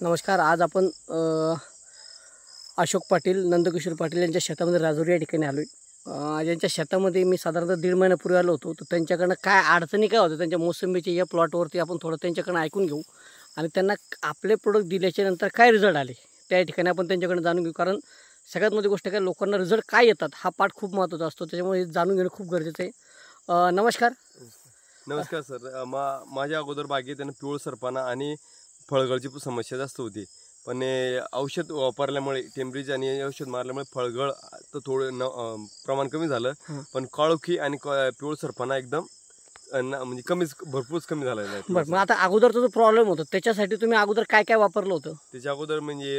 नमस्कार. आज आपण अशोक पाटील, नंदकिशोर पाटील यांच्या शेतामध्ये राजुरी या ठिकाणी आलो आहे. यांच्या शेतामध्ये मी साधारणतः 1.5 महिन्यापूर्वी आलो होतो. तर त्यांच्याकडनं काय अडचणी काय होत्या त्यांच्या मोसंबीच्या या प्लॉटवरती आपण थोडं त्यांच्याकडनं ऐकून घेऊ आणि त्यांना आपले प्रोडक्ट दिल्याच्यानंतर काय रिझल्ट आले त्या ठिकाणी आपण त्यांच्याकडनं जाणून घेऊ. कारण सगळ्यात मोठी गोष्ट काय, लोकांना रिझल्ट काय येतात हा पार्ट खूप महत्त्वाचा असतो, त्याच्यामुळे जाणून घेणं खूप गरजेचं आहे. नमस्कार. नमस्कार सर. माझ्या अगोदर बागेत त्यांना पिवळसरपणा आणि फळगळची समस्या जास्त होती, पण औषध वापरल्यामुळे टेम्परेचर आणि औषध मारल्यामुळे फळगळ तर थोडं प्रमाण कमी झालं, पण काळोखी आणि पिवळसरपणा एकदम म्हणजे भरपूरच कमी झालेला आहे. बरं, मग आता अगोदरचा जो प्रॉब्लेम होता त्याच्यासाठी तुम्ही अगोदर काय काय वापरलं होतं? त्याच्या अगोदर म्हणजे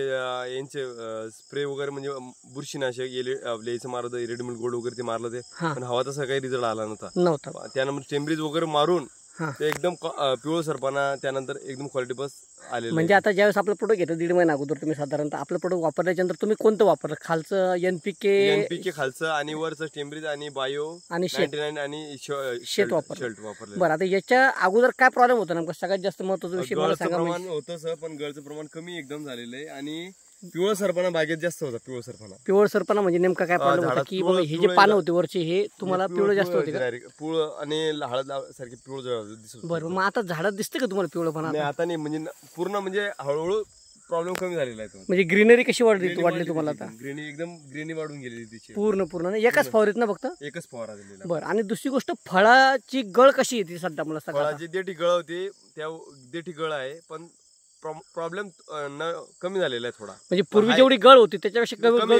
यांचे स्प्रे वगैरे म्हणजे बुरशीनाशक याचं मारलं, रेडीमेड गोल्ड वगैरे ते मारलं ते, पण हवा तसा काही रिझल्ट आला नव्हता. त्यानंतर टेम्परेचर वगैरे मारून ते एकदम पिवळसरपणा, त्यानंतर एकदम क्वालिटी बस आलेलं. म्हणजे आता ज्यावेळेस आपलं प्रोडक्ट घेतं 1.5 महिना अगोदर तुम्ही साधारणतः आपलं प्रोडक्ट वापरल्याच्यानंतर तुम्ही कोणतं वापरलं? खालचं एनपीके खालचं आणि वरचं टेम्परेचर आणि बायो आणि 99 आणि शेत वापरलं. बरं, आता याच्या अगोदर काय प्रॉब्लेम होता नेमका? सगळ्यात जास्त महत्त्वाचा विषय मला सांगा. प्रमाण होतं सर, पण गळचं प्रमाण कमी एकदम झालेलं आहे आणि पिवळसरपणा बागेत जास्त होता. पिवळसरपणा म्हणजे नेमका काय प्रॉब्लेम होता की हे जे पानं होते वरचे हे तुम्हाला पिवळं जास्त होते का? पिवळ आणि हळद सारखे पिवळ दिसत. बरं, मग आता झाडात दिसते का तुम्हाला पिवळपणा? आता नाही, म्हणजे पूर्ण म्हणजे हळूहळू प्रॉब्लेम कमी झालेला आहे. म्हणजे ग्रीनरी कशी वाढली तुम्हाला? आता ग्रीनी वाढून गेली तिची पूर्ण एकाच फवारीत ना फक्त? एकच फवारा दिलेला. बरं, आणि दुसरी गोष्ट फळाची गळ कशी येते सध्या मला सांगा? फळाची देठी गळ होती, त्या देठी गळ आहे, पण प्रॉब्लेम कमी झालेला आहे थोडा. म्हणजे पूर्वी जेवढी गळ होती त्याच्यापेक्षा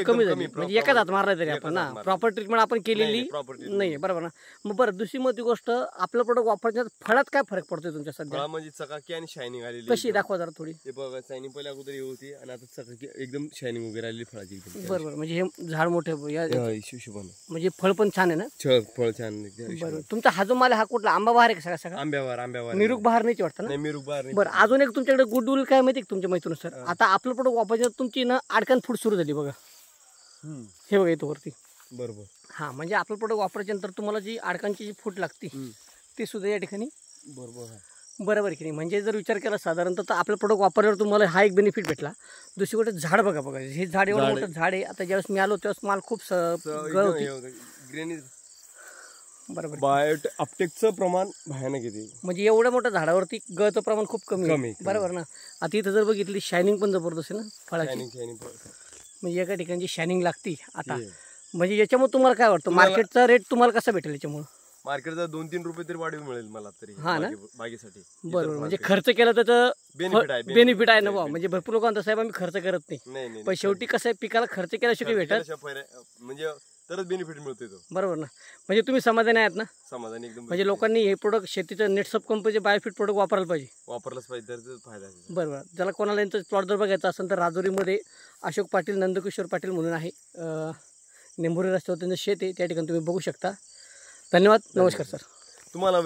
कमी झाली. म्हणजे एकाच हात मारला तरी आपण ना प्रॉपर ट्रीटमेंट आपण केलेली नाही. बरोबर ना? मग बरं, दुसरी मोठी गोष्ट, आपलं प्रोडक्ट वापरण्यात फळात काय फरक पडतोय तुमच्या सध्या? म्हणजे चकाकी आणि शायनिंग आलेली. कशी दाखवा जरा थोडी. हे बघा, शायनिंग पहिले अगोदर हे होती आणि आता चकाकी एकदम शायनिंग वगैरे आलेली फळाची. बरोबर, म्हणजे हे झाड मोठे हिशोबाने म्हणजे फळ पण छान आहे ना? फळ छान. बरोबर. तुमचा हा जो माल हा कुठला आंबा बहार आहे का? सगळा आंब्यावर मिरुक बहार नाही वाटतं ना? मिरुक बहार नाही. बरं, अजून एक तुमच्याकडे गुड काय माहिती तुमच्या मैत्रिणीनुसार, आता आपलं प्रोडक्ट वापरायचं तुमची ना अडकण फूट सुरू झाली बघा. हे बघा येतो वरती. बरोबर. हा, म्हणजे आपलं प्रोडक्ट वापरायच्या नंतर तुम्हाला जी अडकांची जी फूट लागते ती सुद्धा या ठिकाणी बरोबर की नाही? म्हणजे जर विचार केला साधारणतः तर आपलं प्रोडक्ट वापरल्यावर तुम्हाला हा एक बेनिफिट भेटला. दुसरी गोष्ट, झाड बघा हे झाड एवढं मोठं झाड आहे. आता ज्यावेळेस मी आलो त्यावेळेस माल खूप गळ होती. बरोबर. बायोट अपटेकचं प्रमाण भयानक येते. म्हणजे एवढ्या मोठ्या झाडावरती गळचं प्रमाण खूप कमी. बरोबर ना? आता इथं जर बघितली शायनिंग पण जबरदस्त आहे ना फळाची. म्हणजे एका ठिकाणी शायनिंग लागती. आता म्हणजे याच्यामुळे तुम्हाला काय वाटतं, मार्केटचा रेट तुम्हाला कसा भेटेल याच्यामुळे? मार्केटचा 2-3 रुपये तरी वाढीव मिळेल मला तरी. हा ना, बागेसाठी. बरोबर, म्हणजे खर्च केला त्याचं बेनिफिट आहे ना बा. म्हणजे भरपूर लोक म्हणतात साहेब आम्ही खर्च करत नाही, पण शेवटी कसं आहे, पिकाला खर्च केल्याशिवाय भेटत म्हणजे तरच बेनिफिट मिळतो. बरोबर ना? म्हणजे तुम्ही समाधानी आहेत ना? समाधानी एकदम. म्हणजे लोकांनी हे प्रोडक्ट शेतीचं नेटसप कंपनीचे बायोफिट प्रोडक्ट वापरायला पाहिजे. तर फायदा आहे. बरोबर. ज्याला कोणाला यांचं प्लॉट जर बघायचं असेल तर राजुरीमध्ये अशोक पाटील, नंदकिशोर पाटील म्हणून आहे, निंभोरी रस्त्यावर त्यांचं शेत आहे, त्या ठिकाणी तुम्ही बघू शकता. धन्यवाद. नमस्कार सर. तुम्हाला